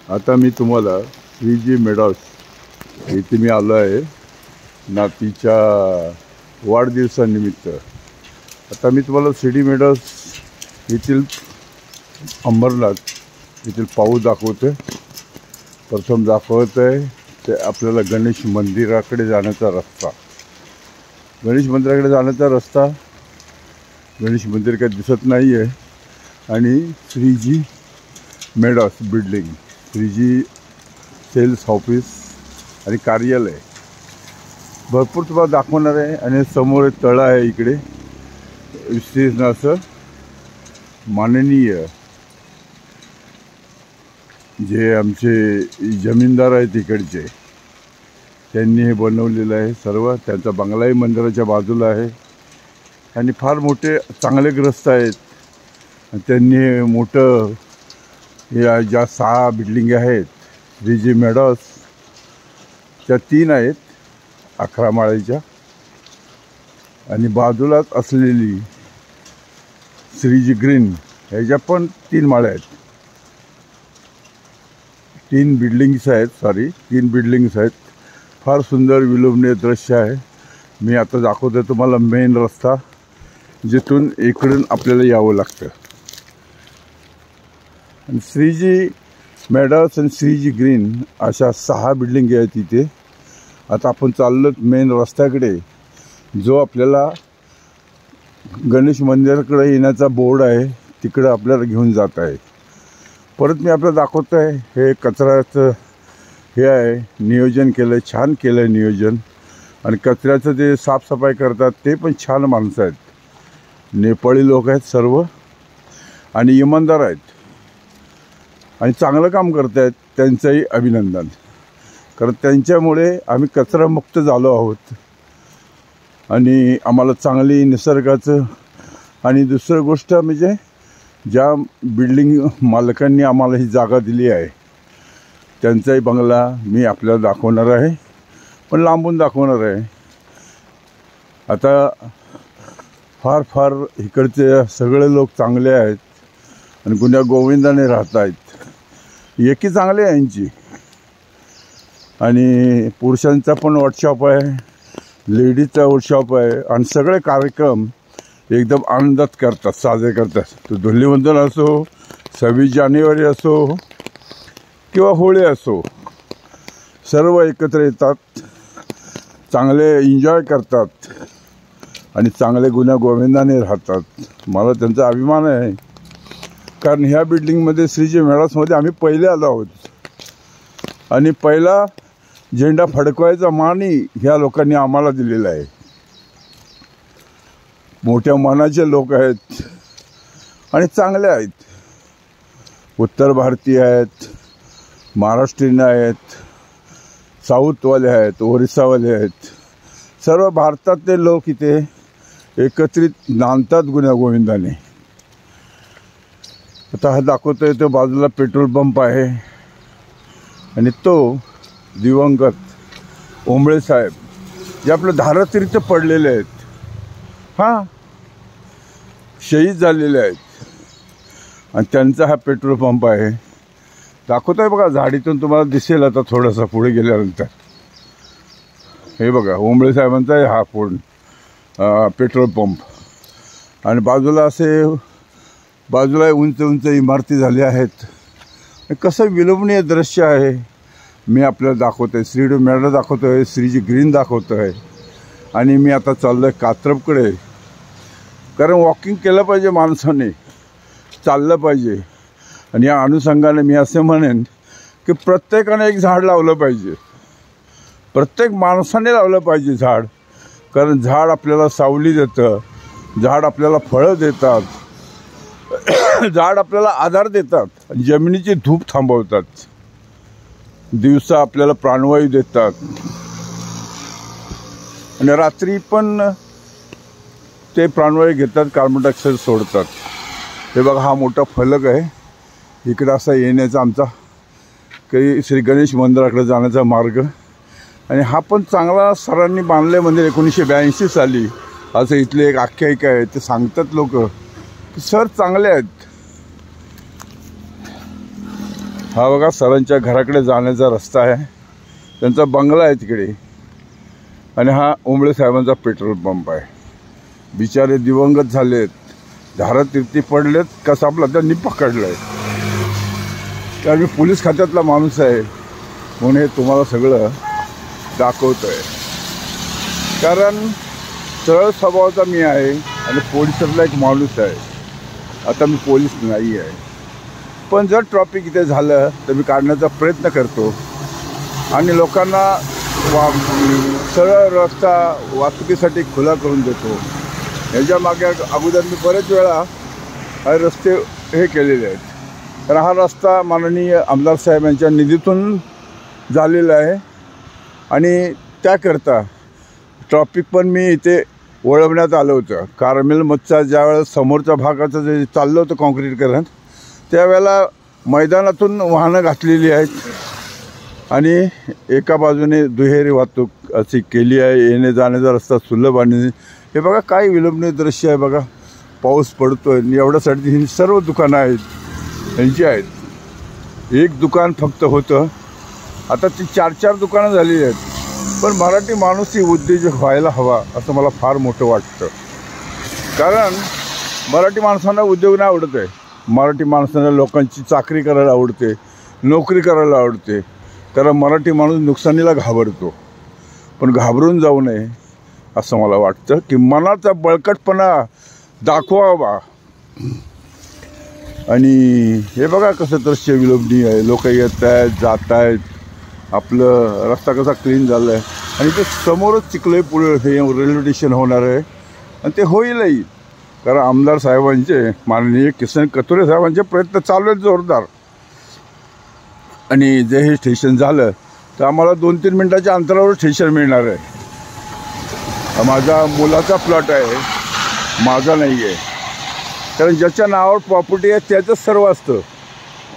आता मी तुम्हाला श्रीजी मेडॉस इथे मी आलो आहे नातीच्या वाढदिवसानिमित्त। आता मी तुम्हाला श्रीजी मेडॉस येथील अंबरनाथ येथील पाऊस दाखवतोय। प्रथम दाखवत आहे ते आपल्याला गणेश मंदिराकडे जाण्याचा रस्ता। गणेश मंदिराकडे जाण्याचा रस्ता, गणेश मंदिर काही दिसत नाही आहे आणि Shreeji meadows building, Shreeji sales office आणि कार्यालय भरपूर तुम्हाला दाखवणार आहे। आणि समोर एक तळ आहे, इकडे विस्तीर्ण असं माननीय जे आमचे जमीनदार आहेत इकडचे त्यांनी हे बनवलेलं आहे सर्व। त्यांचा बंगलाही मंदिराच्या बाजूला आहे आणि फार मोठे चांगले ग्रस्त आहेत। त्यांनी मोठं या ज्या 6 बिल्डिंग आहेत श्रीजी मेडॉस त्या 3 आहेत 11 माळ्याच्या, आणि बाजूलाच असलेली श्रीजी ग्रीन ह्याच्या पण 3 माळ्या आहेत। 3 बिल्डिंग्स आहेत। फार सुंदर विलोभनीय दृश्य आहे। मी आता दाखवतो तुम्हाला मेन रस्ता, जिथून इकडून आपल्याला यावं लागतं। आणि श्रीजी मेडॉस आणि श्रीजी ग्रीन अशा 6 बिल्डिंग आहेत तिथे। आता आपण चाललो मेन रस्त्याकडे, जो आपल्याला गणेश मंदिराकडे येण्याचा बोर्ड आहे तिकडं आपल्याला घेऊन जात आहे। परत मी आपल्याला दाखवतो आहे हे कचऱ्याचं हे आहे, नियोजन केलं आहे, छान केलं आहे नियोजन। आणि कचऱ्याचं जे साफसफाई करतात ते पण छान माणसं आहेत, नेपाळी लोक आहेत सर्व आणि इमानदार आहेत आणि चांगलं काम करत आहेत। त्यांचंही अभिनंदन, कारण त्यांच्यामुळे आम्ही कचरामुक्त झालो आहोत आणि आम्हाला चांगली निसर्गाचं। आणि दुसरं गोष्ट म्हणजे ज्या बिल्डिंग मालकांनी आम्हाला ही जागा दिली आहे त्यांचाही बंगला मी आपल्याला दाखवणार आहे, पण लांबून दाखवणार आहे। आता फार इकडचे सगळे लोक चांगले आहेत आणि गुण्या गोविंदाने राहत आहेत। एकी चांगली आहे यांची। आणि पुरुषांचा पण वर्कशॉप आहे, लेडीजचा वर्कशॉप आहे आणि सगळे कार्यक्रम एकदम आनंदात करतात, साजरे करतात। तो धुलीवंदन असो, 26 जानेवारी असो किंवा होळी असो, सर्व एकत्र येतात, चांगले एन्जॉय करतात आणि चांगले गुण्या गोविंदाने राहतात। मला त्यांचा अभिमान आहे, कारण ह्या बिल्डिंगमध्ये श्रीजी मेडॉसमध्ये आम्ही पहिले आलो आहोत आणि पहिला झेंडा फडकवायचा मानही ह्या लोकांनी आम्हाला दिलेला आहे। मोठ्या मनाचे लोक आहेत आणि चांगले आहेत। उत्तर भारतीय आहेत, महाराष्ट्रीयन आहेत, साऊथवाले आहेत, ओरिसावाले आहेत, सर्व भारतातले लोक इथे एकत्रित नांदतात गुण्या गोविंदाने। आता हा दाखवतोय तो बाजूला पेट्रोल पंप आहे आणि तो दिवंगत ओंबळे साहेब जे आपलं धारातीर्थ पडलेले आहेत, हां शहीद झालेले आहेत, आणि त्यांचा हा पेट्रोल पंप आहे। दाखवतोय बघा, झाडीतून तुम्हाला दिसेल आता थोडासा पुढे गेल्यानंतर। हे बघा ओंबळे साहेबांचा आहे हा पेट्रोल पंप। आणि बाजूला उंच इमारती झाल्या आहेत। कसं विलोभनीय दृश्य आहे मी आपल्याला दाखवतोय। श्रीजी मेडॉस दाखवतोय, श्रीजी ग्रीन दाखवतोय आणि मी आता चाललो आहे कात्रपकडे, कारण वॉकिंग केलं पाहिजे, माणसाने चाललं पाहिजे। आणि या अनुषंगाने मी असे म्हणेन की प्रत्येकाने एक झाड लावलं पाहिजे, प्रत्येक माणसाने लावलं पाहिजे झाड, कारण झाड आपल्याला सावली देतं, झाड आपल्याला फळं देतात, झाड आपल्याला आधार देतात, जमिनीची धूप थांबवतात, दिवसा आपल्याला प्राणवायू देतात आणि रात्री पण ते प्राणवायू घेतात, कार्बन डायऑक्साईड सोडतात। हे बघा हा मोठा फलक आहे, इकडं असा येण्याचा आमचा काही श्री गणेश मंदिराकडे जाण्याचा मार्ग। आणि हा पण चांगला सरांनी बांधले मंदिर 1982 साली, असं इथले एक आख्यायिका आहे। ते सांगतात लोक की सर चांगले आहेत। हा बघा सरांच्या घराकडे जाण्याचा रस्ता आहे, त्यांचा बंगला आहे तिकडे, आणि हा उंबळे साहेबांचा पेट्रोल पंप आहे. बिचारे दिवंगत झालेत, धारातीर्थी पडलेत, कसाबला त्यांनी पकडलंय. कारण मी पोलीस खात्यातला माणूस आहे म्हणून हे तुम्हाला सगळं दाखवतोय. कारण सरळ स्वभावाचा मी आहे आणि पोलिसातला एक माणूस आहे. आता मी पोलीस नाही आहे, पण जर ट्रॉफिक इथे झालं तर मी काढण्याचा प्रयत्न करतो आणि लोकांना सरळ रस्ता वाहतुकीसाठी खुला करून देतो. ह्याच्या मागे अगोदर मी बरेच वेळा हे रस्ते हे केलेले आहेत. तर हा रस्ता माननीय आमदार साहेब यांच्या निधीतून झालेला आहे आणि त्याकरता ट्रॉफिक पण मी इथे वळवण्यात आलं होतं. कार्मेल मधचा ज्यावेळेस समोरच्या भागाचं जे चाललं होतं काँक्रीटीकरण, त्यावेळेला मैदानातून वाहनं घातलेली आहेत आणि एका बाजूने दुहेरी वाहतूक अशी केली आहे. येणे जाण्याचा रस्ता सुलभ आणि हे बघा काय विलंबनीय दृश्य आहे. बघा पाऊस पडतोय, एवढ्यासाठी ही सर्व दुकानं आहेत यांची आहेत. एक दुकान फक्त होतं, आता ती 4-4 दुकानं झालेली आहेत. पण मराठी माणूस ही उद्योजक व्हायला हवा असं मला फार मोठं वाटतं. कारण मराठी माणसांना उद्योग नाही आवडत आहे. मराठी माणसांना लोकांची चाकरी करायला आवडते, नोकरी करायला आवडते. कारण मराठी माणूस नुकसानीला घाबरतो, पण घाबरून जाऊ नये असं मला वाटतं की मनाचा बळकटपणा दाखवावा. आणि हे बघा कसं दृश्य विलोभनीय आहे. लोक येत आहेत, जात आहेत, आपलं रस्ता कसा क्लीन झाला आहे. आणि ते समोरच चिखले पुढे हे रेल्वे स्टेशन होणार आहे आणि ते होईलही. कारण आमदार साहेबांचे माननीय किसन कथोरे साहेबांचे प्रयत्न चालू आहेत जोरदार. आणि जे हे स्टेशन झालं तर आम्हाला 2-3 मिनटाच्या अंतरावर स्टेशन मिळणार आहे. माझा मुलाचा प्लॉट आहे, माझा नाही आहे. कारण ज्याच्या नावावर प्रॉपर्टी आहे त्याचंच सर्व असतं,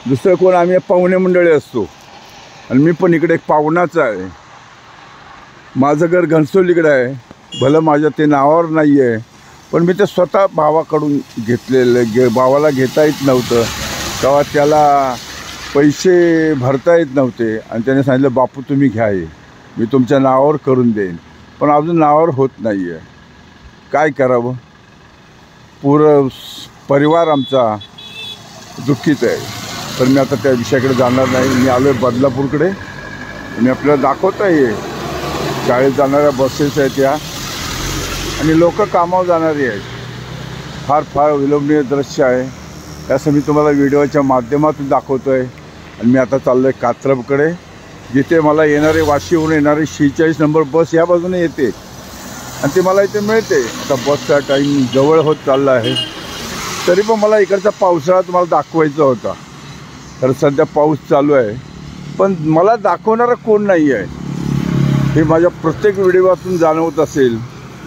दुसरं कोण आम्ही पाहुणे मंडळी असतो. आणि मी पण इकडे एक पाहुणाचा आहे. माझं घर घनसोलीकडे आहे. भलं माझ्या ते नावावर नाही आहे, पण मी ते स्वतः भावाकडून घेतलेलं. भावाला घेता येत नव्हतं तेव्हा, त्याला पैसे भरता येत नव्हते आणि त्याने सांगितलं बापू तुम्ही घ्या, मी तुमच्या नावावर करून देईन. पण अजून नावावर होत नाही आहे. काय करावं, पुरं परिवार आमचा दुःखीत आहे. पण मी आता त्या विषयाकडे जाणार नाही. मी आलो आहे बदलापूरकडे. मी आपल्याला दाखवतो आहे शाळेत जाणाऱ्या बसेस आहेत त्या, आणि लोक कामावर जाणारी आहेत. फार फार विलोभनीय दृश्य आहे. त्याचं मी तुम्हाला व्हिडिओच्या माध्यमातून दाखवतो आहे. आणि मी आता चाललो आहे कात्रपकडे, जिथे मला येणारे वाशीवरून येणारी 46 नंबर बस या बाजूने येते आणि ती मला इथे मिळते. आता बसचा टाईम जवळ होत चालला आहे, तरी पण मला इकडचा पावसाळा तुम्हाला दाखवायचा होता. तर सध्या पाऊस चालू आहे, पण मला दाखवणारं कोण नाही आहे हे माझ्या प्रत्येक व्हिडिओतून जाणवत असेल.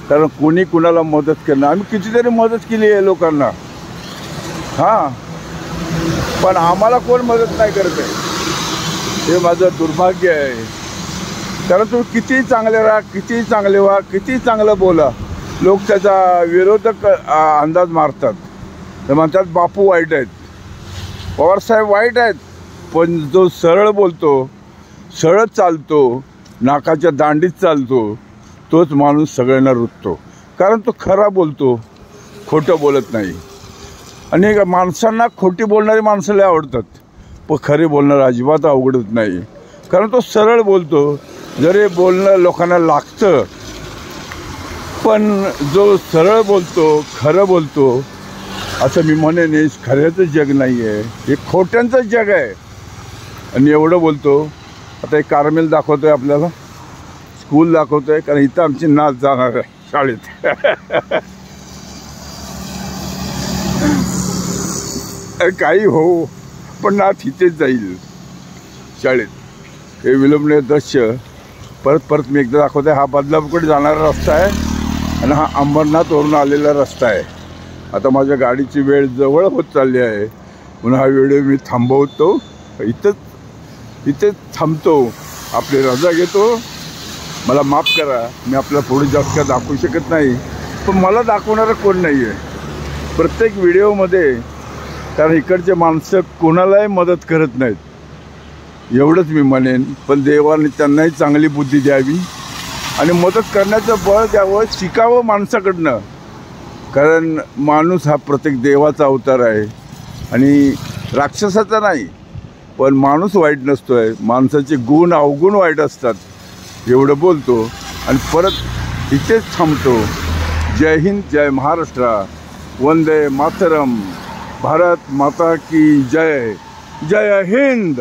कारण कोणी कुणाला मदत करणं, आम्ही कितीतरी मदत केली आहे लोकांना, हां, पण आम्हाला कोण मदत नाही करत आहे. हे माझं दुर्भाग्य आहे. कारण तुम्ही कितीही चांगले राहा, कितीही चांगले व्हा, कितीही चांगलं बोला, लोक त्याचा विरोधक अंदाज मारतात. तर म्हणतात बापू वाईट आहेत, पवारसाहेब वाईट आहेत. पण जो सरळ बोलतो, सरळ चालतो, नाकाच्या दांडीत चालतो, तोच माणूस सगळ्यांना रुततो. कारण तो खरा बोलतो, खोटं बोलत नाही. आणि माणसांना खोटी बोलणारी माणसं लय आवडतात, पण खरे बोलणारं अजिबात आवडत नाही. कारण तो सरळ बोलतो. जरी बोलणं लोकांना लागतं, पण जो सरळ बोलतो, खरं बोलतो, असं मी म्हणेन खऱ्याचं जग नाही आहे, हे खोट्यांचंच जग आहे. आणि एवढं बोलतो. आता एक कार्मेल दाखवतो आहे आपल्याला, स्कूल दाखवतो आहे. कारण इथं आमची नाच जाणार आहे शाळेत. काही हो, पण नाच इथेच जाईल शाळेत. हे विलंबनीय दृश्य परत मी एकदा दाखवतो आहे. हा बदलापूरकडे जाणारा रस्ता आहे आणि हा अंबरनाथवरून आलेला रस्ता आहे. आता माझ्या गाडीची वेळ जवळ होत चालली आहे म्हणून हा व्हिडिओ मी थांबवतो. इथेच थांबतो, आपली रजा घेतो. मला माफ करा, मी आपल्याला पुढे जास्त काय दाखवू शकत नाही, पण मला दाखवणारं कोण नाही आहे प्रत्येक व्हिडिओमध्ये. कारण इकडचे माणसं कोणालाही मदत करत नाहीत. एवढंच मी म्हणेन. पण देवाने त्यांनाही चांगली बुद्धी द्यावी आणि मदत करण्याचं बळ द्यावं, शिकावं माणसाकडनं. कारण माणूस हा प्रत्येक देवाचा अवतार आहे आणि राक्षसाचा नाही. पण माणूस वाईट नसतो आहे, माणसाचे गुण अवगुण वाईट असतात. एवढं बोलतो आणि परत इथेच थांबतो. जय हिंद, जय महाराष्ट्र, वंदे मातरम, भारत माता की जय. जय हिंद.